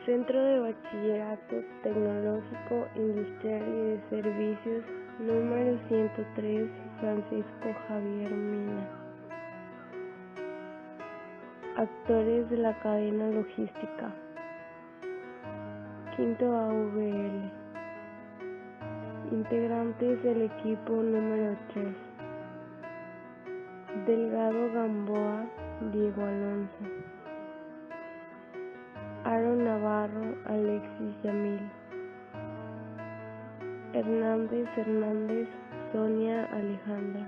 Centro de Bachillerato Tecnológico Industrial y de Servicios número 103 Francisco Javier Mina. Actores de la cadena logística. Quinto AVL. Integrantes del equipo número 3. Delgado Gamboa, Diego Alonso. Aaron Navarro, Alexis Yamil. Hernández, Sonia Alejandra.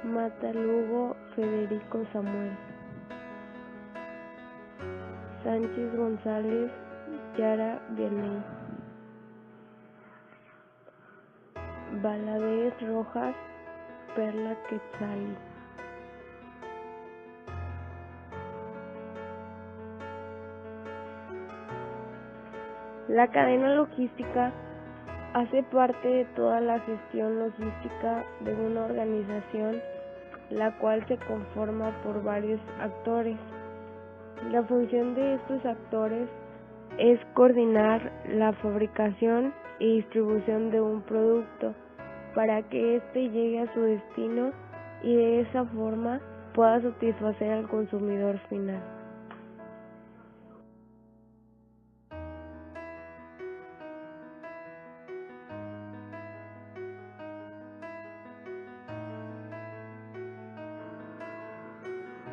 Matalugo, Federico Samuel. Sánchez González, Yara Vianney. Valadez Rojas, Perla Quetzali. La cadena logística hace parte de toda la gestión logística de una organización, la cual se conforma por varios actores. La función de estos actores es coordinar la fabricación y distribución de un producto para que éste llegue a su destino y de esa forma pueda satisfacer al consumidor final.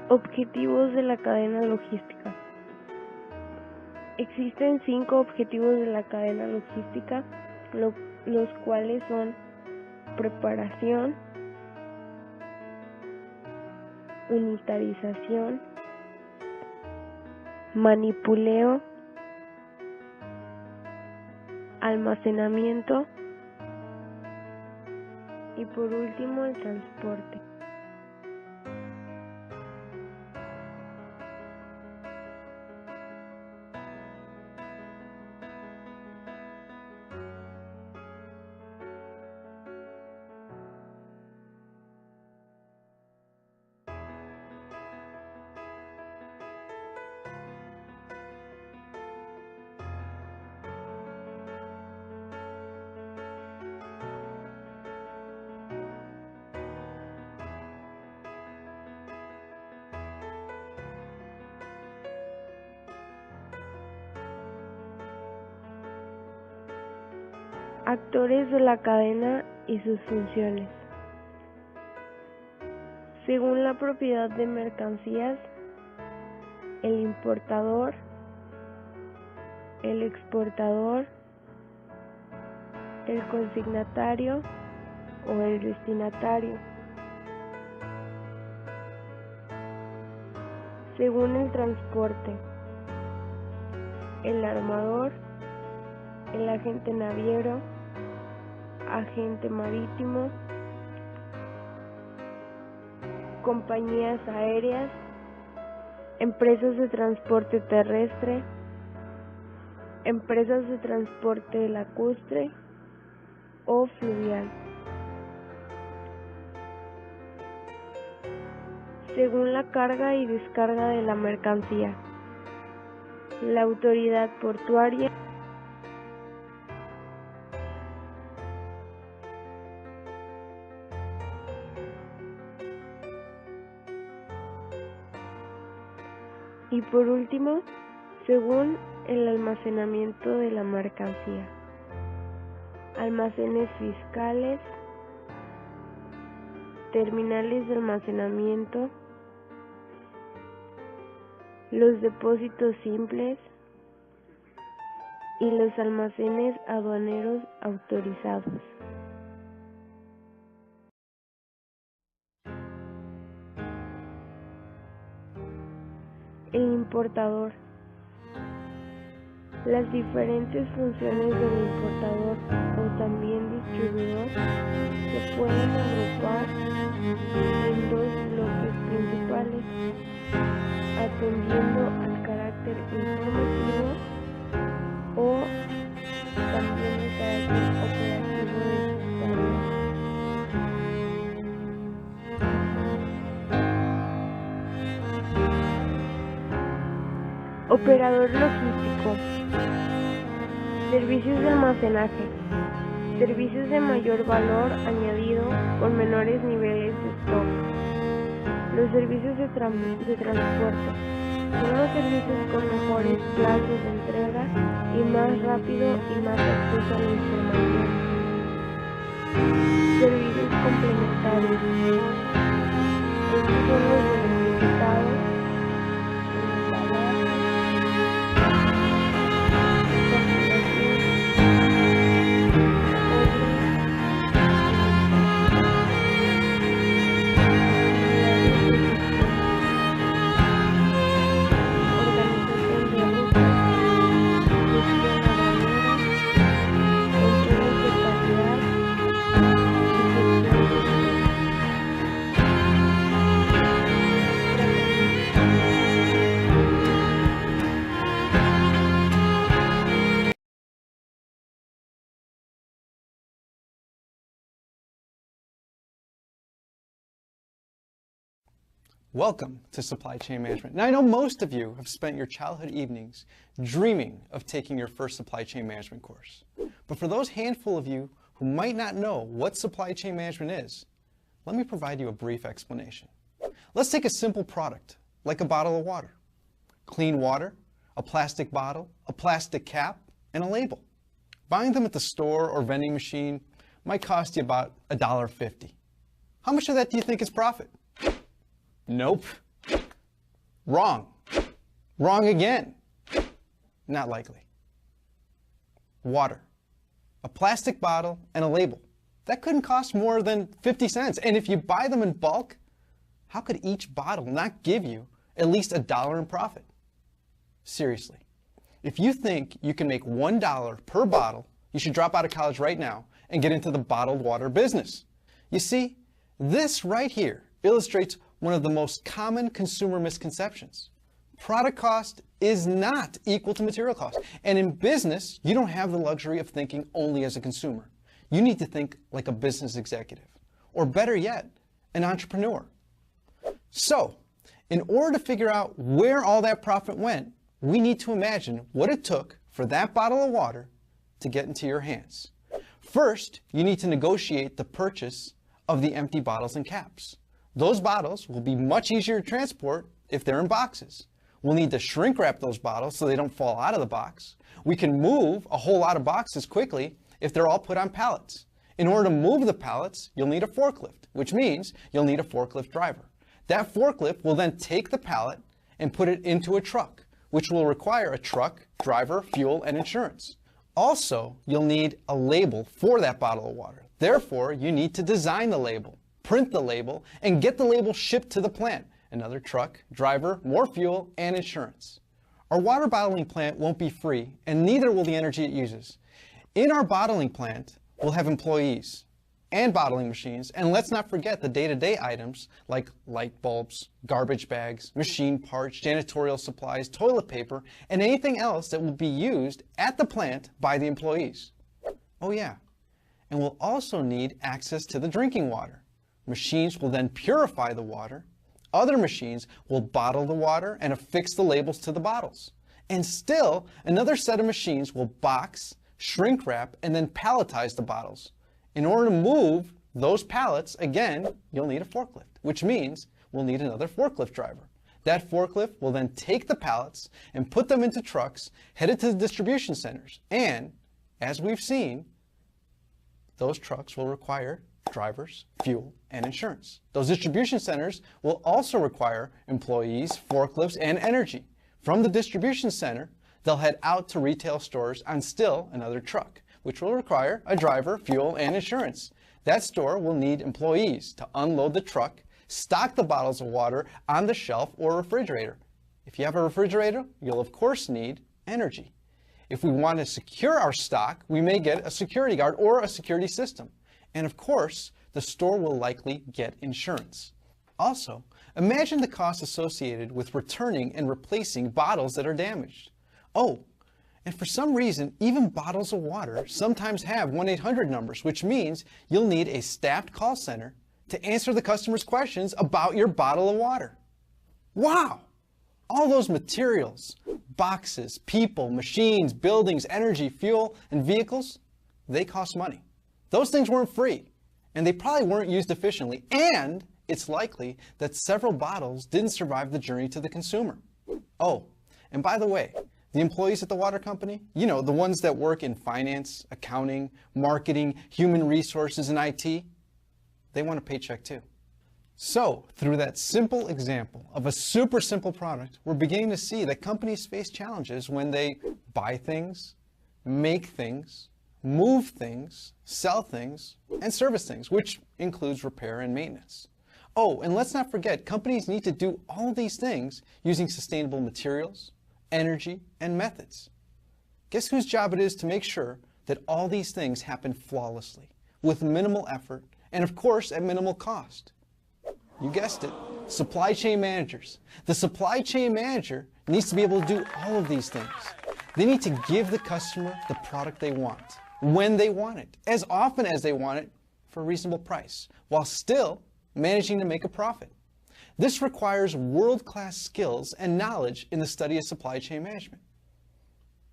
Objetivos de la cadena logística. Existen 5 objetivos de la cadena logística, los cuales son preparación, unitarización, manipuleo, almacenamiento y por último el transporte. Actores de la cadena y sus funciones. Según la propiedad de mercancías, el importador, el exportador, el consignatario o el destinatario. Según el transporte, el armador, el agente naviero, agente marítimo, compañías aéreas, empresas de transporte terrestre, empresas de transporte lacustre o fluvial. Según la carga y descarga de la mercancía, la autoridad portuaria, y por último, según el almacenamiento de la mercancía, almacenes fiscales, terminales de almacenamiento, los depósitos simples y los almacenes aduaneros autorizados. El importador. Las diferentes funciones del importador o también distribuidor se pueden agrupar en 2 bloques principales, atendiendo al carácter informativo o también el carácter operativo de sus tareas. Operador logístico. Servicios de almacenaje. Servicios de mayor valor añadido con menores niveles de stock. Los servicios de transporte. Son los servicios con mejores plazos de entrega y más rápido y más acceso a la información. Servicios complementarios. Estos son los beneficiados en el valor, Welcome to Supply Chain Management. Now, I know most of you have spent your childhood evenings dreaming of taking your first supply chain management course. But for those handful of you who might not know what supply chain management is, let me provide you a brief explanation. Let's take a simple product, like a bottle of water. Clean water, a plastic bottle, a plastic cap, and a label. Buying them at the store or vending machine might cost you about $1.50. How much of that do you think is profit? Nope. Wrong. Wrong again. Not likely. Water. A plastic bottle and a label. That couldn't cost more than 50 cents. And if you buy them in bulk, how could each bottle not give you at least $1 in profit? Seriously. If you think you can make $1 per bottle, you should drop out of college right now and get into the bottled water business. You see, this right here illustrates one of the most common consumer misconceptions. Product cost is not equal to material cost. And in business, you don't have the luxury of thinking only as a consumer. You need to think like a business executive, or better yet, an entrepreneur. So, in order to figure out where all that profit went, we need to imagine what it took for that bottle of water to get into your hands. First, you need to negotiate the purchase of the empty bottles and caps. Those bottles will be much easier to transport if they're in boxes. We'll need to shrink wrap those bottles so they don't fall out of the box. We can move a whole lot of boxes quickly if they're all put on pallets. In order to move the pallets, you'll need a forklift, which means you'll need a forklift driver. That forklift will then take the pallet and put it into a truck, which will require a truck, driver, fuel, and insurance. Also, you'll need a label for that bottle of water. Therefore, you need to design the label, print the label, and get the label shipped to the plant. Another truck, driver, more fuel, and insurance. Our water bottling plant won't be free, and neither will the energy it uses. In our bottling plant, we'll have employees and bottling machines, and let's not forget the day-to-day items like light bulbs, garbage bags, machine parts, janitorial supplies, toilet paper, and anything else that will be used at the plant by the employees. Oh yeah, and we'll also need access to the drinking water. Machines will then purify the water. Other machines will bottle the water and affix the labels to the bottles. And still, another set of machines will box, shrink wrap, and then palletize the bottles. In order to move those pallets, again, you'll need a forklift, which means we'll need another forklift driver. That forklift will then take the pallets and put them into trucks headed to the distribution centers. And, as we've seen, those trucks will require drivers, fuel, and insurance. Those distribution centers will also require employees, forklifts, and energy. From the distribution center, they'll head out to retail stores on still another truck, which will require a driver, fuel, and insurance. That store will need employees to unload the truck, stock the bottles of water on the shelf or refrigerator. If you have a refrigerator, you'll of course need energy. If we want to secure our stock, we may get a security guard or a security system. And of course, the store will likely get insurance. Also, imagine the costs associated with returning and replacing bottles that are damaged. Oh, and for some reason, even bottles of water sometimes have 1-800 numbers, which means you'll need a staffed call center to answer the customer's questions about your bottle of water. Wow! All those materials, boxes, people, machines, buildings, energy, fuel, and vehicles, they cost money. Those things weren't free, and they probably weren't used efficiently, and it's likely that several bottles didn't survive the journey to the consumer. Oh, and by the way, the employees at the water company, you know, the ones that work in finance, accounting, marketing, human resources, and IT, they want a paycheck too. So, through that simple example of a super simple product, we're beginning to see that companies face challenges when they buy things, make things, move things, sell things, and service things, which includes repair and maintenance. Oh, and let's not forget, companies need to do all of these things using sustainable materials, energy, and methods. Guess whose job it is to make sure that all these things happen flawlessly, with minimal effort, and of course at minimal cost? You guessed it, supply chain managers. The supply chain manager needs to be able to do all of these things. They need to give the customer the product they want, when they want it, as often as they want it, for a reasonable price, while still managing to make a profit. This requires world-class skills and knowledge in the study of supply chain management.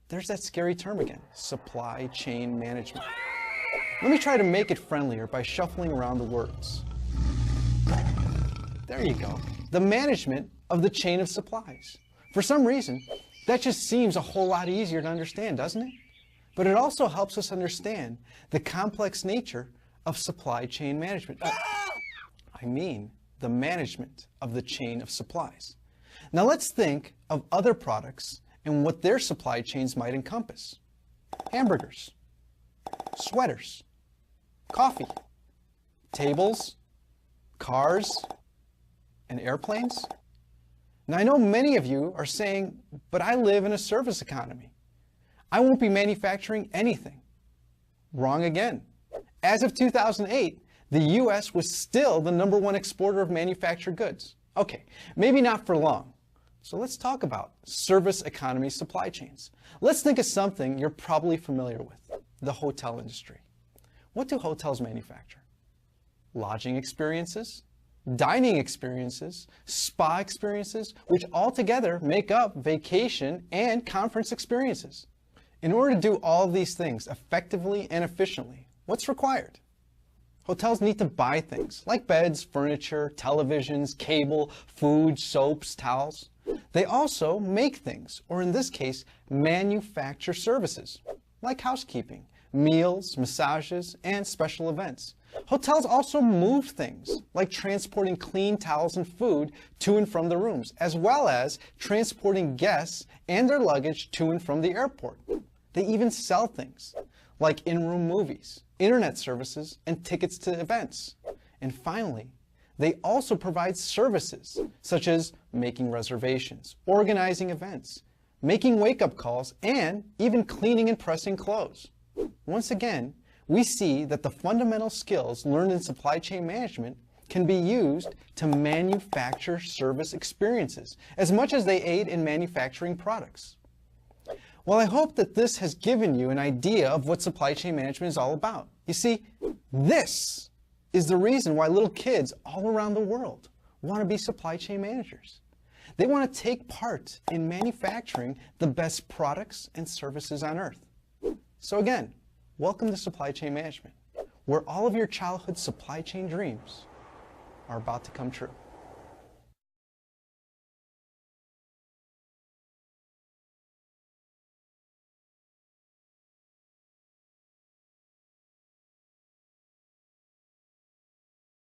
There's that scary term again, supply chain management. Let me try to make it friendlier by shuffling around the words. There you go. The management of the chain of supplies. For some reason, that just seems a whole lot easier to understand, doesn't it? But it also helps us understand the complex nature of supply chain management. I mean, the management of the chain of supplies. Now let's think of other products and what their supply chains might encompass. Hamburgers, sweaters, coffee, tables, cars, and airplanes? Now I know many of you are saying, but I live in a service economy. I won't be manufacturing anything. Wrong again. As of 2008, the U.S. was still the #1 exporter of manufactured goods. Okay, maybe not for long. So let's talk about service economy supply chains. Let's think of something you're probably familiar with, the hotel industry. What do hotels manufacture? Lodging experiences, dining experiences, spa experiences, which altogether make up vacation and conference experiences. In order to do all of these things effectively and efficiently, what's required? Hotels need to buy things like beds, furniture, televisions, cable, food, soaps, towels. They also make things, or in this case, manufacture services, like housekeeping, meals, massages, and special events. Hotels also move things, like transporting clean towels and food to and from the rooms, as well as transporting guests and their luggage to and from the airport. They even sell things, like in-room movies, internet services, and tickets to events. And finally, they also provide services, such as making reservations, organizing events, making wake-up calls, and even cleaning and pressing clothes. Once again, we see that the fundamental skills learned in supply chain management can be used to manufacture service experiences as much as they aid in manufacturing products. Well, I hope that this has given you an idea of what supply chain management is all about. You see, this is the reason why little kids all around the world want to be supply chain managers. They want to take part in manufacturing the best products and services on earth. So again, welcome to supply chain management, where all of your childhood supply chain dreams are about to come true.